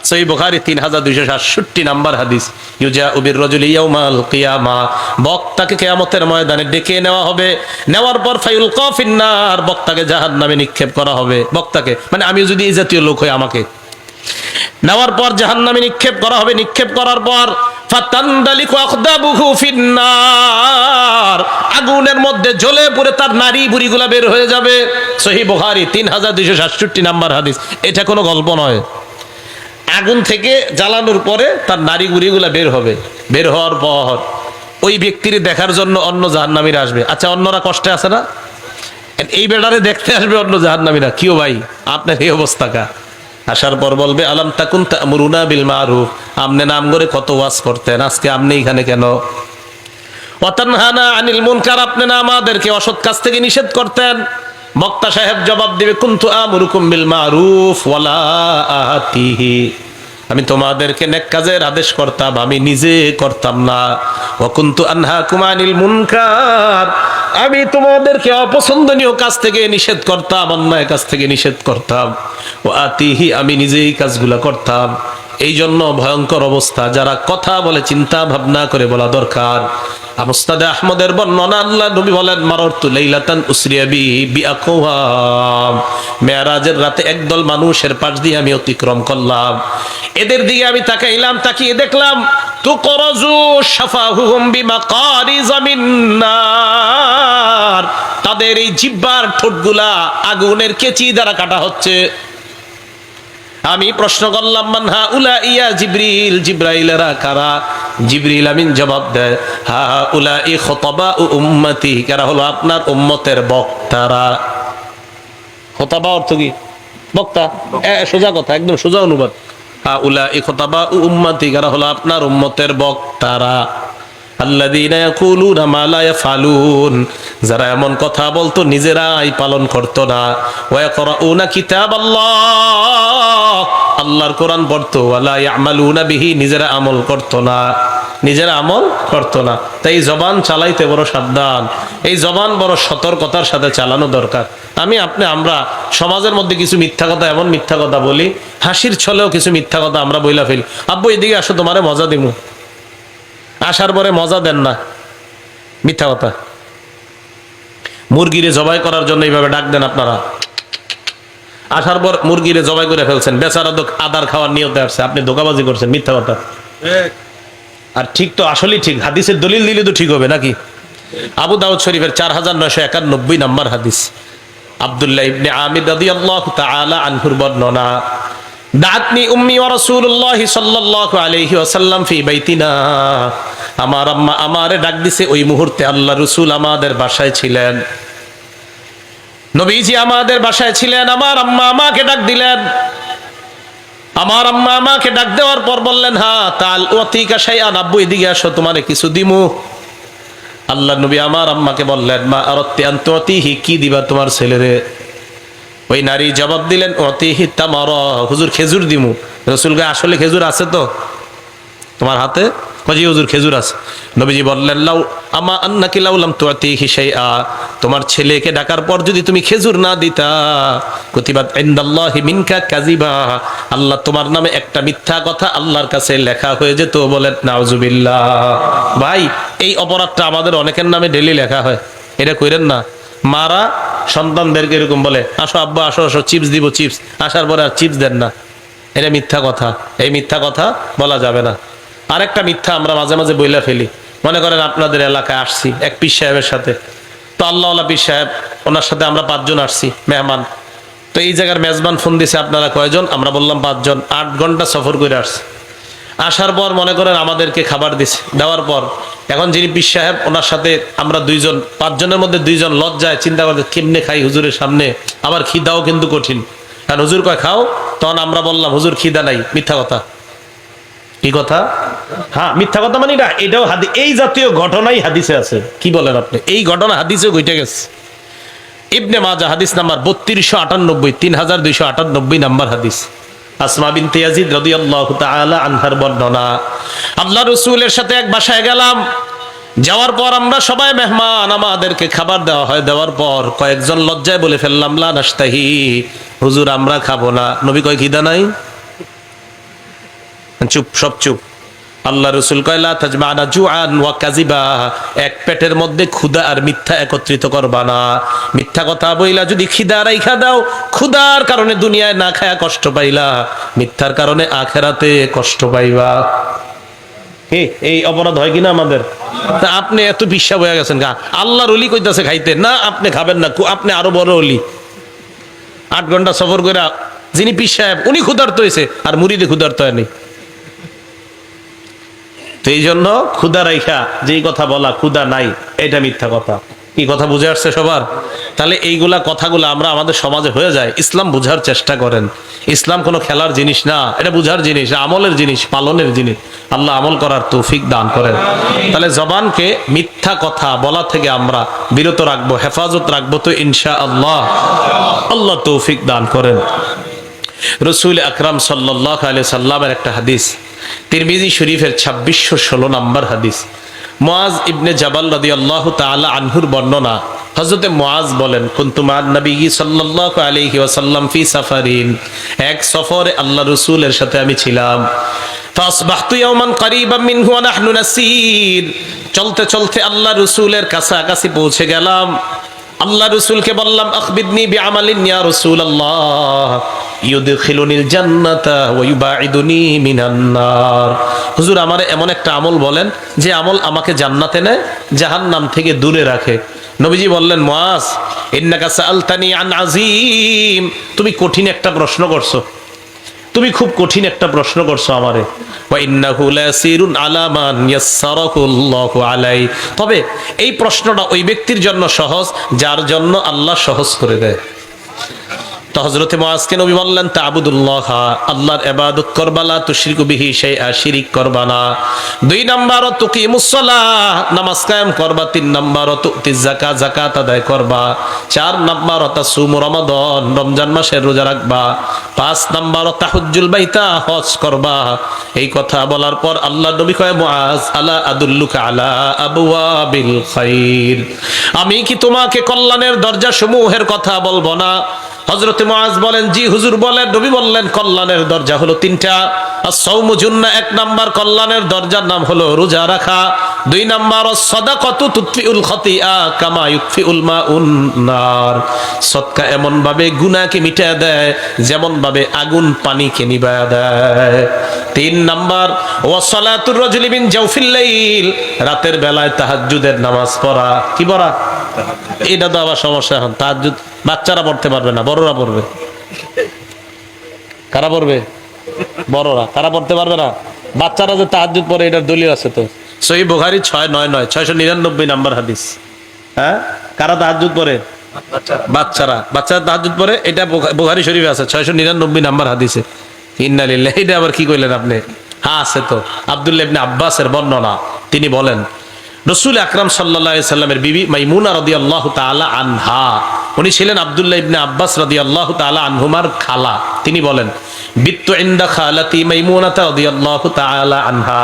সহিহ Bukhari 3267 number হাদিস। ইউজাউ বির-রাজুলি ইয়াউমাল কিয়ামা, বক্তাকে কিয়ামতের ময়দানে ডেকে নেওয়া হবে। নেওয়ার পর ফায়ুলকা ফিন-নার, বক্তাকে জাহান্নামে নিক্ষেপ করা হবে। বক্তাকে মানে আমি যদি এই জাতীয় লোক হই, আমাকে নেওয়ার পর জাহান্নামে নিক্ষেপ করা হবে। নিক্ষেপ করার পর ফাতানদালিকু আকদাবুহু ফিন-নার, আগুনের মধ্যে জ্বলে পুড়ে তার নারী বুড়িগুলা বের হয়ে যাবে। সহিহ বুখারী 3267 নাম্বার হাদিস। এটা কোনো গল্প নয়। আগুন থেকে জ্বালানোর পরে তার নারী বুড়িগুলা বের হবে। বের হওয়ার পর ওই ব্যক্তির দেখার জন্য অন্য জাহান্নামীরা আসবে। আচ্ছা, অন্যরা কষ্টে আছে না? এই বেড়ারে দেখতে আসবে অন্য জাহান্নামীরা, কিও ভাই আপনার এই অবস্থা কা? আসার পর বলবে আলাম তাকুন তা'মুরুনা বিল মারুফ, আপনি নাম করে কত ওয়াজ করতেন, আজকে আপনি এখানে কেন? ওয়া তানহানা আনিল মুনকার, আপনি না আমাদেরকে অসৎ কাজ থেকে নিষেধ করতেন। বক্তা সাহেব জবাব দিবে কুনতু আমুরুকুম বিল মারুফ ওয়ালা আতিহি, আমি তোমাদেরকে নেক কাজের আদেশ করতাম, আমি নিজে করতাম না। ওয়া কুনতু আনহাকুম আনিল মুনকার, আমি তোমাদেরকে অপছন্দনীয় কাজ থেকে নিষেধ করতাম, অন্যায় কাজ থেকে নিষেধ করতাম। ওয়া আতিহি, আমি নিজেই কাজগুলা করতাম। এই জন্য ভয়ঙ্কর অবস্থা। যারা কথা বলে চিন্তা ভাবনা করে বলা দরকার। মুসনাদে আহমদের বর্ণনা, আল্লাহ নবী বলেন মাররতু লাইলাতান উসরিয়া বি বিআকওয়াম, মেরাজের রাতে একদল মানুষের পাশ দিয়ে আমি অতিক্রম করলাম। এদের দিকে আমি তাকাইলাম, তাকিয়ে দেখলাম তুকরাজু শাফাহুম বিমাকারিজ মিন নার, তাদের এই জিহ্বার ঠোঁটগুলা আগুনের কেচি দ্বারা কাটা হচ্ছে। আমি প্রশ্ন করলাম মান হাউলা ইয়া জিবরিল, জিবরাইলেরা কারা? জিবরিল আমিন জবাব দেয় হাউলাই খুতাবা উম্মতি, কারা হলো আপনার উম্মতের বক্তারা। খুতাবা অর্থ কি? বক্তা। সোজা কথা, একদম সোজা অনুবাদ। হাউলাই খুতাবা উম্মতি, কারা হলো আপনার উম্মতের বক্তারা। আল্লাযীনা ইয়াকুলুনা মা লা ইয়াফআলুন, যারা এমন কথা বলতো নিজেরাই পালন করতো না। ওয়া ইয়াকরাউনা কিতাবাল্লাহ, আল্লাহর কোরআন পড়তো। ওয়া লা ইয়ামালুনা বিহি, নিজেরা আমল করতো না, নিজেরা আমল করতো না। তাই জবান চালাইতে বড় সাবধান। এই জবান বড় সতর্কতার সাথে চালানো দরকার। আমরা সমাজের মধ্যে কিছু মিথ্যা কথা, এমন মিথ্যা কথা বলি, হাসির ছলেও কিছু মিথ্যা কথা আমরা বইলা ফেলি। আব্বু এদিকে আসো, তোমারে মজা দিমু। আসার পরে মজা দেন না, মিথ্যা কথা। মুরগিরে জবাই করার জন্য এইভাবে ডাক দেন আপনারা। আসার পর মুরগিরে জবাই করে ফেলছেন, বেচারা আদার খাওয়ার নিয়তে আসছে, আপনি ধোঁকাবাজি করছেন, মিথ্যা কথা। আর ঠিক তো আসলেই ঠিক, হাদিসের দলিল দিলে তো ঠিক হবে নাকি? আবু দাউদ শরীফের 4991 নাম্বার হাদিস, আব্দুল্লাহ ইবনে আমির রাদিয়াল্লাহু তাআলা আনহুর বর্ণনা। দাতনি উম্মি ওয়া রাসূলুল্লাহ সাল্লাল্লাহু আলাইহি ওয়াসাল্লাম ফি বাইতিনা, আমার আম্মা আমারে ডাক দিছে। ওই মুহূর্তে আল্লাহ রাসূল আমাদের বাসায় ছিলেন, নবীজি আমাদের বাসায় ছিলেন। আমার আম্মা আমাকে ডাক দিলেন। আমার আম্মা আমাকে ডাক দেওয়ার পর বললেন হা তাল ওয়াতিকা শাইআন, আব্বু এদিকে আসো, তোমারে কিছু দিমু। আল্লাহ নবী আমার আম্মাকে বললেন মা আরাতি আন তুতিহি, কি দিবা তোমার ছেলেরে? ওই নারী জবাব দিলেন অতিহি তামারা, হুজুর খেজুর দিমু। রাসূল কে আসলে খেজুর আছে তো তোমার হাতে? কজি হুজুর খেজুর আছে। নবীজি বললেন লাউ আমা আন্নাকি লাউ লাম তুতিহি শাইআ, তোমার ছেলেকে ডাকার পর যদি তুমি খেজুর না দিতা, কুতিবাত ইনদাল্লাহি মিনকা কাযিবা, আল্লাহ তোমার নামে একটা মিথ্যা কথা আল্লাহর কাছে লেখা হয়ে যেত। বলেন নাউজুবিল্লাহ। ভাই এই অপরাধটা আমাদের অনেকের নামে ডেইলি লেখা হয়, এটা কইরেন না। মারা সন্তানদেরকে এরকম বলে আসো আব্বা আসো আসো, চিপস দিব, চিপস। আসার পরে আর চিপস দেন না, এটা মিথ্যা কথা। এই মিথ্যা কথা বলা যাবে না। আরেকটা মিথ্যা আমরা মাঝে মাঝে বইলা ফেলি। মনে করেন আপনাদের এলাকায় আসছি এক পীর সাহেবের সাথে, তো আল্লাহওয়ালা পীর সাহেব, ওনার সাথে আমরা 5 জন আসছি মেহমান। তো এই জায়গার মেজবান ফোন দিছে আপনারা কয়জন? আমরা বললাম 5 জন। 8 ঘন্টা সফর করে আসছি। আসার পর মনে করেন আমাদেরকে খাবার দিছে, দেওয়ার পর এখন যিনি পীর সাহেব ওনার সাথে আমরা 2 জন, 5 জনের মধ্যে 2 জন লজ্জায় চিন্তা করতে কেমনে খাই হুজুরের সামনে, আবার খিদাও কিন্তু কঠিন। কারণ হুজুর কয় খাও, তখন আমরা বললাম হুজুর খিদা নাই। মিথ্যা কথা। কি কথা? হ্যাঁ মিথ্যা কথা মানে না, এটাও হাদিস, এই জাতীয় ঘটনাই হাদিসে আছে। কি বলেন আপনি? এই ঘটনা হাদিসে ঘটে গেছে। ইবনে মাজাহ হাদিস নাম্বার 3298, 3298 নাম্বার হাদিস। আসমা বিনতে ইয়াজিদ রাদিয়াল্লাহু তাআলা আনহার বর্ণনা। আল্লাহ রাসূলের সাথে এক বাসায় গেলাম, যাওয়ার পর আমরা সবাই মেহমান, আমাদেরকে খাবার দেওয়া হয়। দেওয়ার পর কয়েকজন লজ্জায় বলে ফেললাম লা নাশতাহি, হুজুর আমরা খাবো না। নবী কয় খিদা নাই? চুপ, সব চুপ। আল্লাহ রসুল কয়লা তাজমানা জুআন ওয়া কাযিবা, এক পেটের মধ্যে ক্ষুধা আর মিথ্যা একত্রিত করবা না। মিথ্যা কথা বইলা যদি খিদা রাইখা দাও, ক্ষুধার কারণে দুনিয়ায় না খায়া কষ্ট পাইলা, মিথ্যার কারণে আখেরাতে কষ্ট পাইবা। এই অপরাধ হয় কিনা আমাদের? তা আপনি এত বিশ্বাস হয়ে গেছেন গা, আল্লাহর ওলি কইতাছে খাইতে, না আপনি খাবেন না, আপনি আরো বড় ওলি। 8 ঘন্টা সফর করে যিনি পীর সাহেব উনি ক্ষুধার্ত হয়েছে, আর মুরিদে ক্ষুধার্ত হয়নি। তো এই জন্য ক্ষুধা রাইখা যেই কথা বলা ক্ষুধা নাই, এটা মিথ্যা কথা। কি কথা বুঝে আসছে সবার? তাহলে এইগুলা কথাগুলো আমরা আমাদের সমাজে হয়ে যায়। ইসলাম বুঝার চেষ্টা করেন। ইসলাম কোনো খেলার জিনিস না, এটা বুঝার জিনিস, আমলের জিনিস, পালনের জিনিস। আল্লাহ আমল করার তৌফিক দান করেন। তাহলে জবানকে মিথ্যা কথা বলা থেকে আমরা বিরত রাখবো, হেফাজত রাখবো তো ইনশাআল্লাহ। আল্লাহ তৌফিক দান করেন। রসুল আকরাম সাল্লাল্লাহু আলাইহি সাল্লামের একটা হাদিস, তিরমিজি শরীফের 2616 নম্বর হাদিস। মুআজ ইবনে জাবাল রাদিয়াল্লাহু তাআলা আনহুর বর্ণনা। হযরতে মুআজ বলেন, কুনতু মা'আন নবী সাল্লাল্লাহু আলাইহি ওয়াসাল্লাম ফি সাফারিন, এক সফরে আল্লাহ রাসূলের সাথে আমি ছিলাম। ফাসবাহতু ইয়াওমান করিবাম মিনহু ওয়া নাহনু নাসির, চলতে চলতে আল্লাহ রাসূলের কাছাকাছি পৌঁছে গেলাম। আল্লাহ রাসূলকে বললাম, আখবিরনি বিআমালিন ইয়া রাসূলুল্লাহ ইউদখিলুনিল জান্নাতা ওয়া ইউবাইদুনি মিনান নার। হুজুর আমারে এমন একটা আমল বলেন যে আমল আমাকে জান্নাতে নেয়, জাহান্নাম থেকে দূরে রাখে। নবীজি বললেন, মুআজ ইন্নাকা সাআলতানি আন আযীম, তুমি কঠিন একটা প্রশ্ন করছো, তুমি খুব কঠিন একটা প্রশ্ন করছো আমারে। ওয়া ইন্নাহু লাসিরুন আলা মান ইয়াসসারাহুল্লাহু আলাইহি, তবে এই প্রশ্নটা ওই ব্যক্তির জন্য সহজ যার জন্য আল্লাহ সহজ করে দেয়। তো হযরতে মুআজকে নবী বললেন, তা'বুদুল্লাহ, আল্লাহর ইবাদত করবা, লা তুশরিকু বিহি শাইআ, শিরিক করবা না। 2 নাম্বার তুকিমুস সালাহ, নামাজ কায়েম করবা। 3 নাম্বার তুতিজ যাকাত, যাকাত আদায় করবা। 4 নাম্বার তাসুমু রমাদান, রমজান মাসের রোজা রাখবা। 5 নাম্বার তাহুজ্জুল বাইতা, হজ করবা। এই কথা বলার পর আল্লাহ নবী কয়, মুআজ আলা আদুল্লুকা আলা আবওয়াবিল খাইর, আমি কি তোমাকে কল্যাণের দরজা সমূহের কথা বলবো না? হযরতে মুআজ বলেন, জি হুজুর বলেন। নবী বললেন, কল্যাণের দরজা হলো 3টা। আস-সাওমু জুন্নাহ, 1 নাম্বার কল্যাণের দরজার নাম হলো রোজা রাখা। 2 নাম্বার আস-সাদাকাতু তুতফিউল খাতিআ কামা ইউতফিউল মাউন নার, সদকা এমন ভাবে গুনাহকে মিটায় দেয় যেমন ভাবে আগুন পানিকে নিভায়া দেয়। 3 নাম্বার ওয়া সালাতুর রাজুলি মিন জাওফিল লাইল, রাতের বেলায় তাহাজ্জুদের নামাজ পড়া। কি পড়া? এটা তো আবার সমস্যা। এখন তাহাজ্জুদ বাচ্চারা পড়তে পারবে না, বড়রা পড়বে। কারা পড়বে? বড়রা। কারা পড়তে পারবে না? বাচ্চারা যে তাহাজ্জুদ পড়ে, এটার দলিল আছে তো। সহিহ বুখারী 699 699 নাম্বার হাদিস। হ্যাঁ, কারা তাহাজ্জুদ পড়ে? বাচ্চারা। বাচ্চারা তাহাজ্জুদ পড়ে, এটা বুখারী শরীফে আছে 699 নাম্বার হাদিসে। ইন্না লিল্লাহি, এটা আবার কি কইলেন আপনি? হ্যাঁ আছে তো। আব্দুল্লাহ ইবনে আব্বাসের বর্ণনা, তিনি বলেন, রাসূল আকরাম সাল্লাল্লাহু আলাইহি সাল্লামের বিবি মাইমুনা রাদিয়াল্লাহু তাআলা আনহা, উনি ছিলেন আব্দুল্লাহ ইবনে আব্বাস রাদিয়াল্লাহু তাআলা আনহুমার খালা। তিনি বলেন, বিত্তু ইনদা খালাতি মাইমুনা রাদিয়াল্লাহু তাআলা আনহা,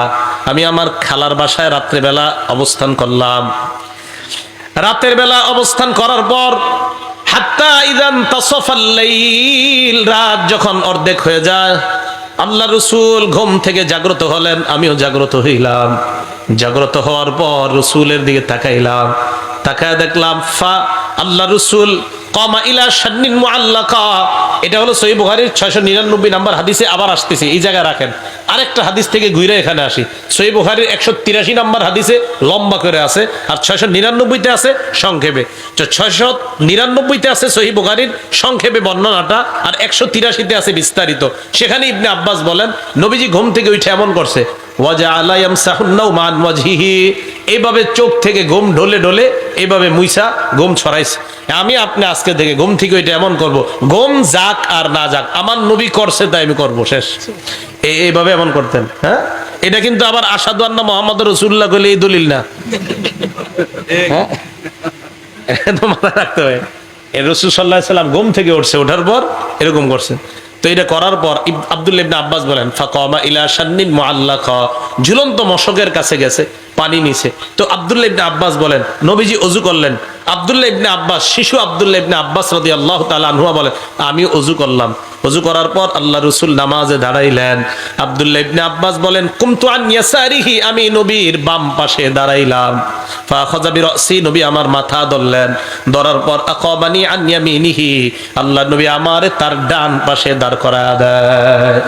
আমি আমার খালার বাসায় রাতের বেলা অবস্থান করলাম। রাতের বেলা অবস্থান করার পর হাত্তা ইযান তাসাফাল লাইল, রাত যখন অর্ধেক হয়ে যায়, আল্লাহ রাসূল ঘুম থেকে জাগ্রত হলেন, আমিও জাগ্রত হইলাম। জাগ্রত হওয়ার পর রাসূলের দিকে তাকাইলাম, তাকায় দেখলাম আল্লাহ রাসূল কামা ইলা শান্নিন মুআল্লাকা, এটা হলো সহিহ বুখারীর 699 নাম্বার হাদিসে। আবার আসতেছে, এই জায়গায় রাখেন, আরেকটা হাদিস থেকে ঘুরে এখানে আসি। সহিহ বুখারীর 183 নাম্বার হাদিসে লম্বা করে আছে, আর 699 তে আছে সংক্ষেপে। 699 তে আছে সহিহ বুখারীর সংক্ষেপে বর্ণনাটা, আর 183 তে আছে বিস্তারিত। সেখানে ইবনে আব্বাস বলেন, নবীজি ঘুম থেকে উঠে এমন করছে, ওয়াজআলা ইয়ামসাহুন নাওমা আন ওয়াজহিহি, এইভাবে চোখ থেকে ঘুম ঢলে ঢলে এইভাবে মুইসা ঘুম ছড়াইছে। আমি আপনি আজকে থেকে ঘুম থেকে এটা এমন করব, ঘুম যাক আর না যাক, আমার নবী করছে তাই আমি করব, শেষ। এইভাবে এমন করতেন। হ্যাঁ, এটা কিন্তু আবার আশহাদু আন্না মুহাম্মাদুর রাসূলুল্লাহ বলে এই দলিল না। হ্যাঁ, এটা মাথায় রাখতে হবে। রাসূল সাল্লাল্লাহু আলাইহি সাল্লাম ঘুম থেকে উঠছে, ওঠার পর এরকম করছে। তো এটা করার পর আব্দুল্লাহ ইবনে আব্বাস বলেন, ফাকামা ইলা শান্নিন মুআল্লাকা, ঝুলন্ত মশকের কাছে গেছে, পানি নিছে। তো আব্দুল্লাহ ইবনে আব্বাস বলেন নবীজি ওযু করলেন। আব্দুল্লাহ ইবনে আব্বাস, শিশু আব্দুল্লাহ ইবনে আব্বাস রাদিয়াল্লাহু তাআলা আনহু বলেন আমি ওযু করলাম। ওযু করার পর আল্লাহ রাসূল নামাজে দাঁড়াইলেন। আব্দুল্লাহ ইবনে আব্বাস বলেন কুমতু আন ইয়াসারিহি, আমি নবীর বাম পাশে দাঁড়াইলাম। ফাখাযা বিরাসি, নবী আমার মাথা ধরলেন। ধরার পর আকাবানি আন ইয়ামিনিহি, আল্লাহ নবী আমারে তার ডান পাশে দাঁড় করায় দেয়।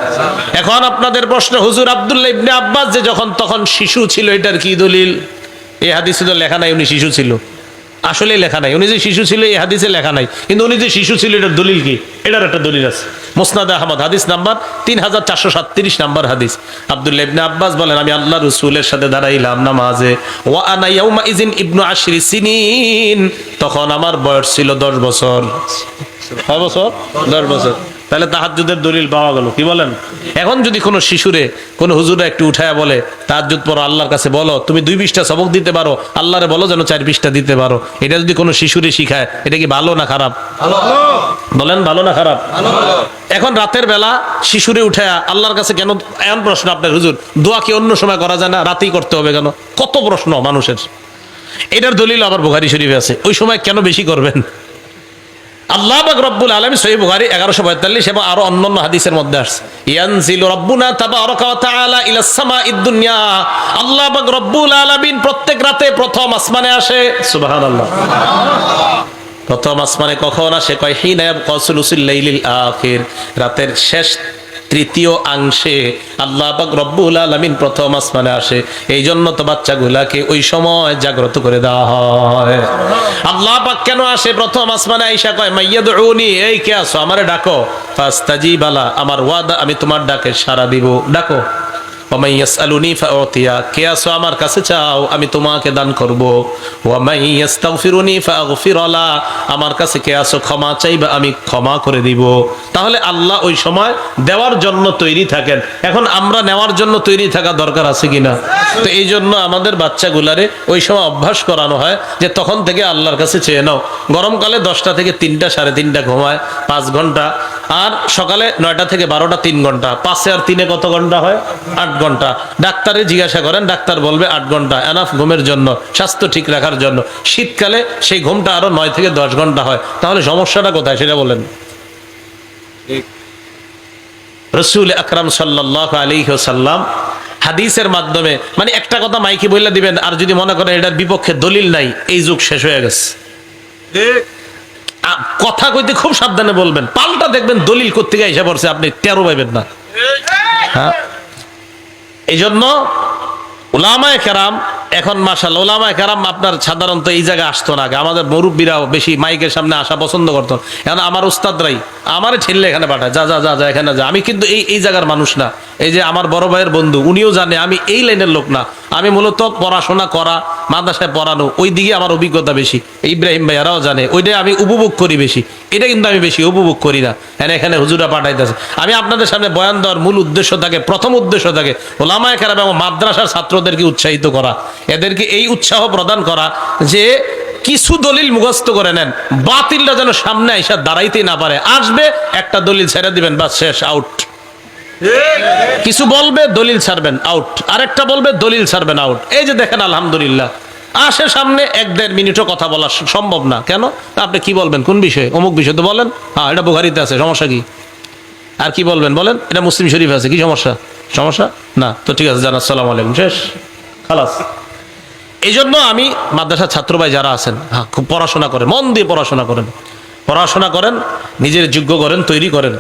এখন আপনাদের প্রশ্ন, হুজুর আব্দুল্লাহ ইবনে আব্বাস যে যখন তখন শিশু ছিল, এটার কি দলিল? এই হাদিসে তো লেখা নাই উনি শিশু ছিল। আসলে লেখা নাই উনি যে শিশু ছিল, এই হাদিসে লেখা নাই, কিন্তু উনি যে শিশু ছিল এটার দলিল কি? এটার একটা দলিল আছে। মুসনাদ আহমদ হাদিস নাম্বার 3437 নাম্বার হাদিস। আব্দুল্লাহ ইবনে আব্বাস বলেন আমি আল্লাহ রাসূলের সাথে দাঁড়াইলাম নামাজে। ওয়া আনা ইয়াউমা ইযিন ইবনু আশরি সিনিন, তখন আমার বয়স ছিল 10 বছর। কয় বছর? 10 বছর। তাহলে তাহাজ্জুদের দলিল পাওয়া গেল। কি বলেন? এখন যদি কোনো শিশুরে কোনো হুজুরা একটু উঠায়া বলে তাহাজ্জুদ পড়ো, আল্লাহর কাছে বলো, তুমি 2 পৃষ্ঠা সবক দিতে পারো, আল্লাহরে বলো যেন 4 পৃষ্ঠা দিতে পারো, এটা যদি কোনো শিশুরে শিখায়, এটা কি ভালো না খারাপ? বলেন ভালো না খারাপ? এখন রাতের বেলা শিশুরে উঠায়া আল্লাহর কাছে কেন, এমন প্রশ্ন আপনার হুজুর, দোয়া কি অন্য সময় করা যায় না, রাতেই করতে হবে কেন? কত প্রশ্ন মানুষের। এটার দলিল আবার বুখারী শরীফে আছে, ওই সময় কেন বেশি করবেন? আল্লাহ পাক রব্বুল আলামিন সহিহ বুখারী 1142 এবং আরো অন্যান্য হাদিসের মধ্যে আসছে ইয়ানজিলু রাব্বুনা তাবারাকা ওয়া তাআলা ইলাস সামাঈদ দুনিয়া, আল্লাহ পাক রব্বুল আলামিন প্রত্যেক রাতে প্রথম আসমানে আসে। সুবহানাল্লাহ। প্রথম আসমানে কখন আসে? কয় হিনা ইয়াবকাসুলুসিল লাইলিল আখির, রাতের শেষ তৃতীয় অংশে আল্লাহ পাক রব্বুল আলামিন প্রথম আসমানে আসে। এই জন্য তো বাচ্চাগুলাকে ওই সময় জাগ্রত করে দেওয়া হয়। আল্লাহ পাক কেন আসে প্রথম আসমানে? আয়েশা কয় মাইয়াদউনি, এই কে আছো আমারে ডাকো। ফাস্তাজিব লা, আমার ওয়াদা আমি তোমার ডাকে সাড়া দিব, ডাকো। ওয়া মাইয়াসআলুনি ফাউতিয়া, কে আছো আমার কাছে চাও আমি তোমাকে দান করব। ওয়া মাইয়াস্তাগফিরুনি ফাগফির লা, আমার কাছে কে আছো ক্ষমা চাইবা আমি ক্ষমা করে দিব। তাহলে আল্লাহ ওই সময় দেওয়ার জন্য তৈরি থাকেন। এখন আমরা নেওয়ার জন্য তৈরি থাকা দরকার আছে কিনা? তো এই জন্য আমাদের বাচ্চাগুলারে ওই সময় অভ্যাস করানো হয় যে তখন থেকে আল্লাহর কাছে চেয়ে নাও। গরমকালে 10টা থেকে 3টা 3:30 ঘুমায় 5 ঘন্টা, আর সকালে 9টা থেকে 12টা 3 ঘন্টা, 5 আর 3 কত ঘন্টা হয়? 8 ঘন্টা। ডাক্তারে জিজ্ঞাসা করেন, ডাক্তার বলবে 8 ঘন্টা এনাফ ঘুমের জন্য, স্বাস্থ্য ঠিক রাখার জন্য। শীতকালে সেই ঘুমটা আরো 9 থেকে 10 ঘন্টা হয়। তাহলে সমস্যাটা কোথায় সেটা বলেন। রাসূল আকরাম সাল্লাল্লাহু আলাইহি ওয়াসাল্লাম হাদিসের মাধ্যমে, মানে একটা কথা মাইকে বইলা দিবেন, আর যদি মনে করেন এটার বিপক্ষে দলিল নাই, এই যুগ শেষ হয়ে গেছে। কথা কইতে খুব সাবধানে বলবেন, পাল্টা দেখবেন দলিল কোত্থেকে এসে পড়ছে আপনি টেরও পাইবেন না। হ্যাঁ, এই জন্য উলামায়ে কেরাম, এখন মাশাআল্লাহ উলামায়ে কেরাম আপনার সাধারণত এই জায়গায় আসতো না। আমাদের মুরব্বীরাও বেশি মাইকের সামনে আসা পছন্দ করতো। এখন আমার উস্তাদরাই আমারে ঠেললে এখানে পাঠায়, যা যা যা যা এখানে যা। আমি কিন্তু এই জায়গার মানুষ না। এই যে আমার বড় ভাইয়ের বন্ধু, উনিও জানে আমি এই লাইনের লোক না। আমি মূলত পড়াশোনা করা, মাদ্রাসায় পড়ানো, ওই দিকে আমার অভিজ্ঞতা বেশি। ইব্রাহিম ভাইয়ারাও জানে, ওইটাই আমি উপভোগ করি বেশি। এটা কিন্তু আমি বেশি উপভোগ করি না। এখানে হুজুরা পাঠাইতেছে। আমি আপনাদের সামনে বয়ান দেওয়ার মূল উদ্দেশ্য থাকে, প্রথম উদ্দেশ্য থাকে উলামায়ে কেরাম এবং মাদ্রাসার ছাত্রদেরকে উৎসাহিত করা, এদেরকে এই উৎসাহ প্রদান করা যে কিছু দলিল মুখস্থ করে নেন, বাতিলটা যেন সামনে আইসা দাঁড়াইতেই না পারে। আসবে একটা দলিল ছেড়ে দিবেন, বাস শেষ, আউট। কিছু বলবে দলিল ছাড়বেন, আউট। আরেকটা বলবে দলিল ছাড়বেন, আউট। এই যে দেখেন আলহামদুলিল্লাহ আসে সামনে 1-1.5 মিনিটও কথা বলা সম্ভব না। কেন? আপনি কি বলবেন? কোন বিষয়ে? অমুক বিষয় তো বলেন। হ্যাঁ, এটা বুখারীতে আছে, সমস্যা কি? আর কি বলবেন বলেন? এটা মুসলিম শরীফে আছে, কি সমস্যা? সমস্যা না তো ঠিক আছে, জান আসসালামু আলাইকুম, শেষ, খালাস। এই জন্য আমি মাদ্রাসার ছাত্র ভাই যারা আছেন, হ্যাঁ, খুব পড়াশোনা করেন, মন দিয়ে পড়াশোনা করেন, পড়াশোনা করেন, নিজের যোগ্য করেন, তৈরি করেন।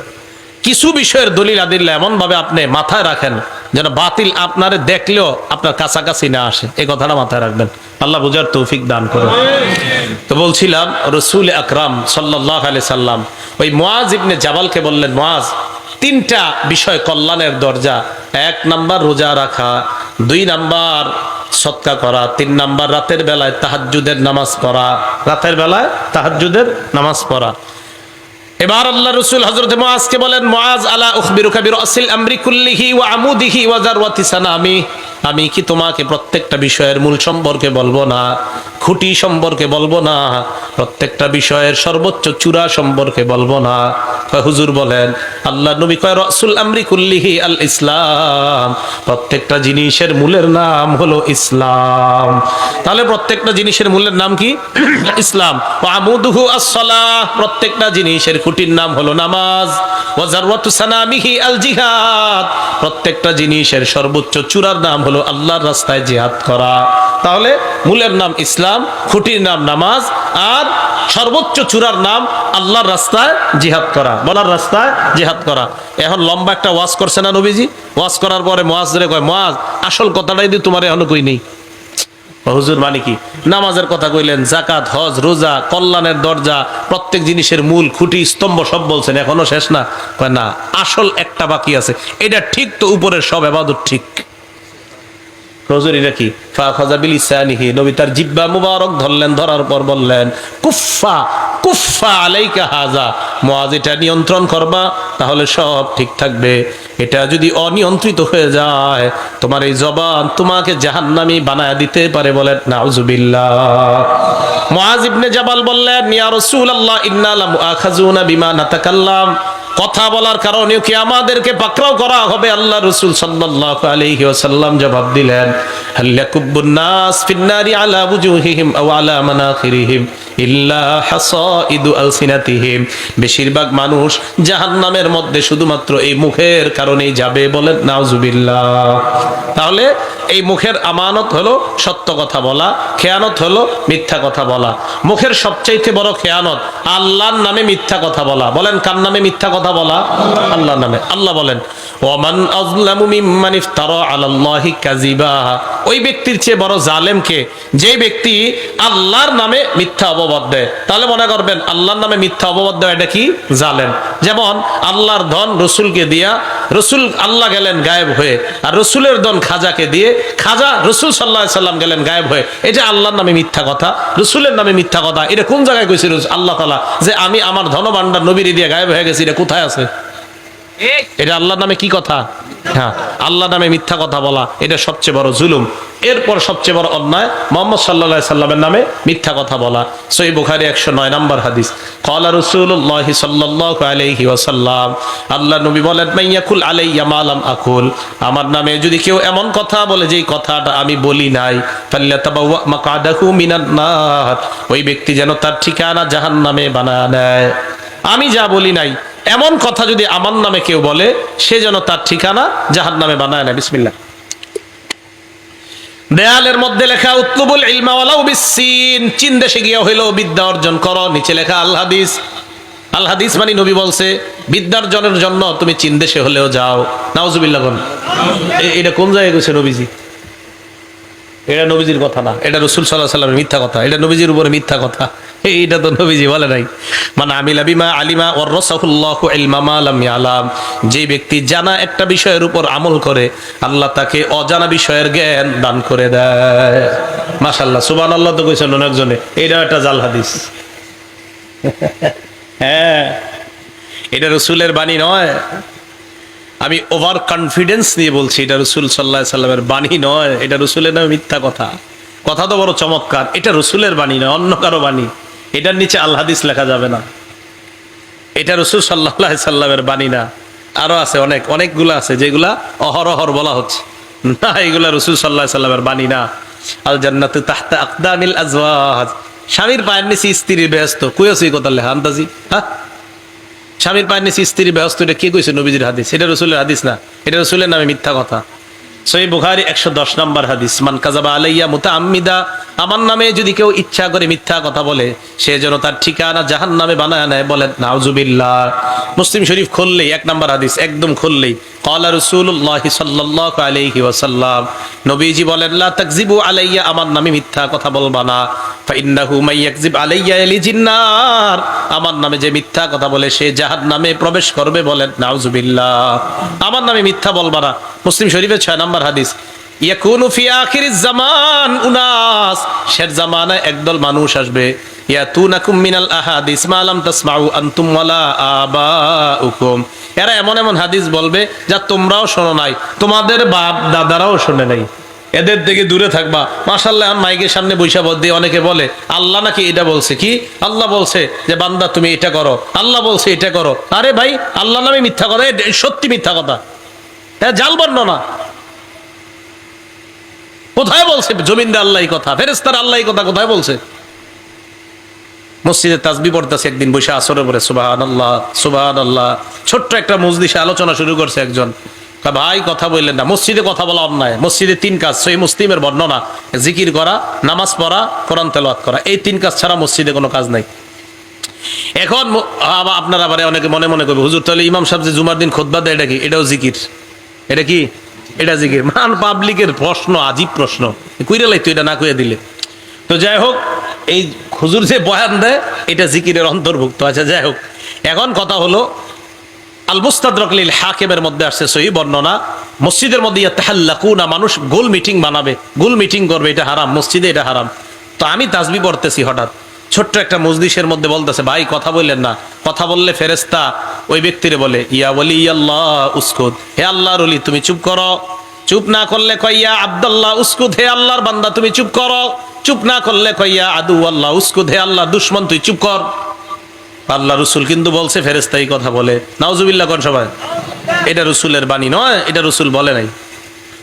কিছু বিষয়ের দলিল আদিল্লা এমন ভাবে আপনি মাথায় রাখেন যেন বাতিল আপনারে দেখলেও আপনার কাছাকাছি না আসে। এই কথাটা মাথায় রাখবেন। আল্লাহ বুঝার তৌফিক দান করেন। তো বলছিলাম রাসূল আকরাম সাল্লাল্লাহু আলাইহি সাল্লাম ওই মুআজ ইবনে জাবালকে বললেন, মুআজ, 3টা বিষয় কল্যাণের দরজা। 1 নাম্বার রোজা রাখা, 2 নাম্বার সদকা করা, 3 নাম্বার রাতের বেলায় তাহাজ্জুদের নামাজ পড়া। রাতের বেলায় তাহাজ্জুদের নামাজ পড়া। এবার আল্লাহ রাসূল হযরত মুআজকে বলেন, মুআজ, আলা উখবিরুকা বিরাসিল আমরি কুল্লিহি ওয়া আমুদিহি ওয়া যারওয়াতি সানামি। আমি কি তোমাকে প্রত্যেকটা বিষয়ের মূল সম্পর্কে বলবো না, খুঁটি সম্পর্কে বলবো না, প্রত্যেকটা বিষয়ের সর্বোচ্চ চূড়া সম্পর্কে বলবো না? হুজুর বলেন, আল্লাহ নবী কয় রাসূল আমরি কুল্লিহি আল ইসলাম, প্রত্যেকটা জিনিসের মূলের নাম হলো ইসলাম। তাহলে প্রত্যেকটা জিনিসের মূলের নাম কি? ইসলাম। ওয়া আমুদুহু আস-সালাহ, প্রত্যেকটা জিনিসের খুঁটির নাম হলো নামাজ। ওয়া যারওয়াতু সানামিহি আল জিহাদ, প্রত্যেকটা জিনিসের সর্বোচ্চ চূড়ার নাম হলো আল্লাহর রাস্তায় জিহাদ করা। তাহলে মূলের নাম ইসলাম, খুঁটির নাম নামাজ, আর সর্বোচ্চ চূড়ার নাম আল্লাহর রাস্তায় জিহাদ করা, বলার রাস্তায় জিহাদ করা। এখন লম্বা একটা ওয়াজ করছে না নবীজি? ওয়াজ করার পরে মুয়াজ্জিনে কয়, মুয়াজ আসল কথাটাই দি তোমার এখনো কই নেই। হুজুর মানে কি? নামাজের কথা কইলেন, যাকাত, হজ, রোজা, কল্যাণের দরজা, প্রত্যেক জিনিসের মূল, খুঁটি, স্তম্ভ সব বলছেন, এখনো শেষ না? কয় না, আসল একটা বাকি আছে। এটা ঠিক তো উপরের সব ইবাদত ঠিক। হুজুর এটা কি? ফাখাযা বিলিসানিহি, নবী তার জিহ্বা মুবারক ধরলেন, ধরার পর বললেন, কুফা কুফা আলাইকা হাযা, মুয়াজ এটা নিয়ন্ত্রণ করবা, তাহলে সব ঠিক থাকবে। এটা যদি অনিয়ন্ত্রিত হয়ে যায়, তোমার এই জবান তোমাকে জাহান্নামী বানায় দিতে পারে। বলেন নাউজুবিল্লাহ। মুয়াজ ইবনে জাবাল বললেন, ইয়া রাসূলুল্লাহ ইন্না লামুআখাযুনা বিমা নাতাকাল্লাম, কথা বলার কারণে কি আমাদেরকে পাকড়াও করা হবে? আল্লাহ রাসূল সাল্লাল্লাহু আলাইহি ওয়াসাল্লাম জবাব দিলেন, হাল ইয়াকুব্বুন নাস ফিন-নারি আলা ওয়ুজুহিহিম আও আলা মানাখিরিহিম ইল্লা হাসাইদু আলসিনাতিহিম, বেশিরভাগ মানুষ জাহান্নামের মধ্যে শুধুমাত্র এই মুখের কারণেই যাবে। বলেন নাউজুবিল্লাহ। তাহলে এই মুখের আমানত হলো সত্য কথা বলা, খেয়ানত হলো মিথ্যা কথা বলা। মুখের সবচাইতে বড় খেয়ানত আল্লাহর নামে মিথ্যা কথা বলা। বলেন কার নামে মিথ্যা কথা বলা? আল্লাহর নামে। আল্লাহ বলেন, ওয়ামান আযলামু মিম্মান ইফতারা আলাল্লাহি কাযিবা, ওই ব্যক্তির চেয়ে বড় জালেম কে? যে ব্যক্তি আল্লাহর নামে মিথ্যা অপবাদ দেয়। তাহলে মনে করবেন আল্লাহর নামে মিথ্যা অপবাদ দেয়, এটা কি? জালেম। যেমন আল্লাহর ধন রসুলকে দিয়া, রসুল আল্লাহ গেলেন গায়েব হয়ে, আর রসুলের ধন খাজাকে দিয়ে, খাজা রসুল সাল্লাল্লাহু আলাইহি সাল্লাম গেলেন গায়েব হয়ে। এটা আল্লাহর নামে মিথ্যা কথা, রসুলের নামে মিথ্যা কথা। এটা কোন জায়গায় কইছিল আল্লাহ তাআলা যে আমি আমার ধনভাণ্ডার নবীরে দিয়ে গায়েব হয়ে গেছি? এটা কোথায় আছে? এটা আল্লাহর নামে কি কথা? হ্যাঁ, আল্লাহর নামে মিথ্যা কথা বলা, এটা সবচেয়ে বড় জুলুম। এরপর সবচেয়ে বড় অন্যায় মুহাম্মদ সাল্লাল্লাহু আলাইহি সাল্লামের নামে মিথ্যা কথা বলা। সহিহ বুখারী 109 নম্বর হাদিস, ক্বালা রাসূলুল্লাহ সাল্লাল্লাহু আলাইহি ওয়াসাল্লাম, আল্লাহ নবী বলেন, মাইয়াকুল আলাইয়া মা লাম আকুল, আমার নামে যদি কেউ এমন কথা বলে যেই কথাটা আমি বলি নাই, ফাল্যাতাবাওয়া মাকআদাহু মিনান নার, ওই ব্যক্তি যেন তার ঠিকানা জাহান্নামে বানায় নেয়। আমি যা বলি নাই এমন কথা যদি আমার নামে কেউ বলে, সে যেন তার ঠিকানা জাহান্নামে বানায় নেয়। বিসমিল্লাহ। দেয়ালের মধ্যে লেখা উতলুবুল ইলমা ওয়ালাউ বিসসিন, চীন দেশে গিয়া হইলো বিদ্যা অর্জন করো। নিচে লেখা আল হাদিস। আল হাদিস মানে নবী বলছে, বিদ্যার্জনের জন্য তুমি চীন দেশে হলেও যাও। নাউজুবিল্লাহ। এটা কোন জায়গায় কইছে নবীজি? এটা নবীজির কথা না, এটা রাসূল সাল্লাল্লাহু আলাইহি সাল্লামের মিথ্যা কথা, এটা নবীজির উপরে মিথ্যা কথা। এইটা তো নবীজি বলে নাই। মানে আমিলা বিমা আলিমা ওয়ারাসাহুল্লাহু ইলমা মা লাম ইয়ালাম, যে ব্যক্তি জানা একটা বিষয়ের উপর আমল করে, আল্লাহ তাকে অজানা বিষয়ের জ্ঞান দান করে দেয়। মাশাআল্লাহ, সুবহানাল্লাহ তো কইছেন অনেকজনে। এইটা একটা জাল হাদিস। হ্যাঁ, এটা রাসূলের বাণী নয়। আমি ওভার কনফিডেন্স নিয়ে বলছি, এটা রাসূল সাল্লাল্লাহু আলাইহি সাল্লামের বাণী নয়। এটা রাসূলের নামে মিথ্যা কথা। কথা তো বড় চমৎকার, এটা রাসূলের বাণী নয়, অন্য কারো বাণী। এটার নিচে আল হাদিস লেখা যাবে না। এটা রাসূল সাল্লাল্লাহু আলাইহি সাল্লামের বাণী না। আরো আছে অনেকগুলো আছে যেগুলা অহরহর বলা হচ্ছে না, এগুলা রাসূল সাল্লাল্লাহু আলাইহি সাল্লামের বাণী না। আল জান্নাতু তাহতা আকদামিল আজওয়াজ, স্বামীর পায়ের নিচে স্ত্রীর বেহেশত। কই আছে এই কথা লেখা আন্দাজি? হ্যাঁ, স্বামীর পায়ের নিচে স্ত্রীর বেহেশত, এটা কে কইছে? নবীজির হাদিস। এটা রাসূলের হাদিস না, এটা রাসূলের নামে মিথ্যা কথা। সহিহ বুখারী 110 নম্বর হাদিস, মান কাযাবা আলাইয়া মুতাআম্মিদা, আমার নামে যদি কেউ ইচ্ছা করে মিথ্যা কথা বলে, সে যেন তার ঠিকানা জাহান্নামে বানায় নেয়। বলেন নাউজুবিল্লাহ। মুসলিম শরীফ খুললেই 1 নম্বর হাদিস, একদম খুললেই ক্বালা রাসূলুল্লাহ সাল্লাল্লাহু আলাইহি ওয়াসাল্লাম, নবীজি বলেন, লা তাকযিবু আলাইয়া, আমার নামে মিথ্যা কথা বলবা না। ফাইন্নাহু মাইয়াকযিব আলাইয়া ইয়ালিজিন নার, আমার নামে যে মিথ্যা কথা বলে সে জাহান্নামে প্রবেশ করবে। বলেন নাউজুবিল্লাহ। আমার নামে মিথ্যা বলবা না। মুসলিম শরীফের 6 নম্বর হাদিস, ইয়াকুনু ফি আখিরিজ জামান উনাস, শেষ জামানায় একদল মানুষ আসবে, ইয়াতুনাকুম মিনাল আহাদিস মা লাম তাসমাউ আনতুম ওয়ালা আবাউকুম, এরা এমন এমন হাদিস বলবে যা তোমরাও শোনো নাই, তোমাদের বাপ দাদারাও শোনে নাই। এদের থেকে দূরে থাকবা। মাশাআল্লাহ, এখন মাইকের সামনে বৈশা দিয়ে অনেকে বলে আল্লাহ নাকি এটা বলছে, কি আল্লাহ বলছে যে বান্দা তুমি এটা করো, আল্লাহ বলছে এটা করো। আরে ভাই, আল্লাহ নামে মিথ্যা কথা, সত্যি মিথ্যা কথা, হ্যাঁ, জাল বর্ণনা। কোথায় বলছে জমিনদার আল্লাহ কথা, ফেরেশতার আল্লাহ কথা কোথায় বলছে? মসজিদে তাসবিহ পড়তেছে একদিন বসে আসরের পরে, সুবহানাল্লাহ সুবহানাল্লাহ। ছোট্ট একটা মজলিসে আলোচনা শুরু করছে একজন, ভাই কথা বললেন না, মসজিদে কথা বলা অন্যায়। মসজিদে 3 কাজ, সহিহ মুসলিমের বর্ণনা, জিকির করা, নামাজ পড়া, কোরআন তেলাওয়াত করা, এই 3 কাজ ছাড়া মসজিদে কোনো কাজ নাই। এখন আপনারা আবার অনেকে মনে মনে করবে, হুজুর তাহলে ইমাম সাহেব যে জুমার দিন খুতবা দেয় এটা কি? এটাও জিকির? এটা কি? এটা জিকির? মান পাবলিকের প্রশ্ন, আজীব প্রশ্ন, কইরা লাইতো এটা না কইয়া দিলে। তো যাই হোক, এই হুজুর যে বয়ান দেয় এটা জিকিরের অন্তর্ভুক্ত। আচ্ছা যাই হোক, এখন কথা হলো আল মুস্তাদরাক লিল হাকিমের মধ্যে আসছে সহিহ বর্ণনা, মসজিদের মধ্যে ইয়াতাহাল্লাকুনা, মানুষ গোল মিটিং বানাবে, গোল মিটিং করবে, এটা হারাম, মসজিদে এটা হারাম। তো আমি তাসবিহ পড়তেছি, হঠাৎ ছোট্ট একটা মজলিসের মধ্যে বলতেছে, ভাই কথা বললেন না, কথা বললে ফেরেশতা ওই ব্যক্তিরে বলে ইয়া ওয়ালি আল্লাহ উসকুত, হে আল্লাহর ওলি তুমি চুপ করো। চুপ না করলে কইয়া আব্দুল্লাহ উসকুত, হে আল্লাহর বান্দা তুমি চুপ করো। চুপ না করলে কইয়া আদু আল্লাহ উসকুত, হে আল্লাহ দুশমন তুই চুপ কর। আল্লাহ রসুল কিন্তু বলছে ফেরেশতা এই কথা বলে, নাউজুবিল্লাহ কোন সবাই। এটা রসুলের বাণী নয়, এটা রসুল বলে নাই,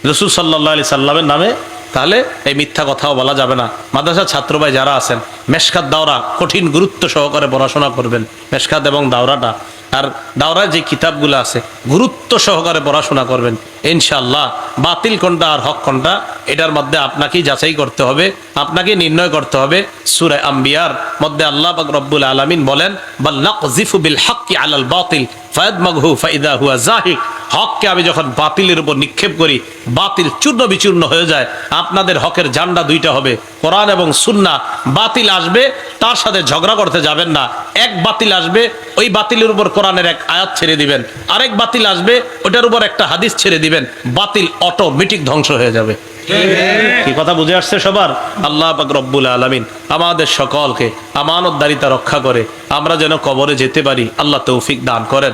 রসুল সাল্লাল্লাহু আলাইহি সাল্লামের নামে তাহলে এই মিথ্যা কথাও বলা যাবে না। মাদ্রাসার ছাত্র ভাই যারা আছেন, মেশকাত দাওরা কঠিন গুরুত্ব সহকারে পড়াশোনা করবেন, মেশকাত এবং দাওরাটা। আর দাওরায় যে কিতাবগুলো আছে গুরুত্ব সহকারে পড়াশোনা করবেন ইনশাআল্লাহ। বাতিল কোনটা আর হক কোনটা এটার মধ্যে আপনাকেই যাচাই করতে হবে, আপনাকে নির্ণয় করতে হবে। সূরা আম্বিয়ার মধ্যে আল্লাহ পাক রব্বুল আলামিন বলেন, বাল নাকযিফু বিল হাক্কি আলাল বাতিল ফায়াদমাগহু ফাইদা হুয়া যাহিক। হককে আমি যখন বাতিলের উপর নিক্ষেপ করি, বাতিল চূর্ণ বিচূর্ণ হয়ে যায়। আপনাদের হকের ঝান্ডা দুইটা হবে, কোরআন এবং সুন্নাহ। বাতিল আসবে, তার সাথে ঝগড়া করতে যাবেন না। এক বাতিল আসবে, ওই বাতিলের উপর কোরআনের এক আয়াত ছেড়ে দিবেন। আরেক বাতিল আসবে, ওটার উপর একটা হাদিস ছেড়ে দিবেন। বাতিল অটোমেটিক ধ্বংস হয়ে যাবে। কি কথা বুঝে আসছে সবার? আল্লাহ পাক রব্বুল আলামিন আমাদের সকলকে আমানতদারিতা রক্ষা করে আমরা যেন কবরে যেতে পারি, আল্লাহ তৌফিক দান করেন।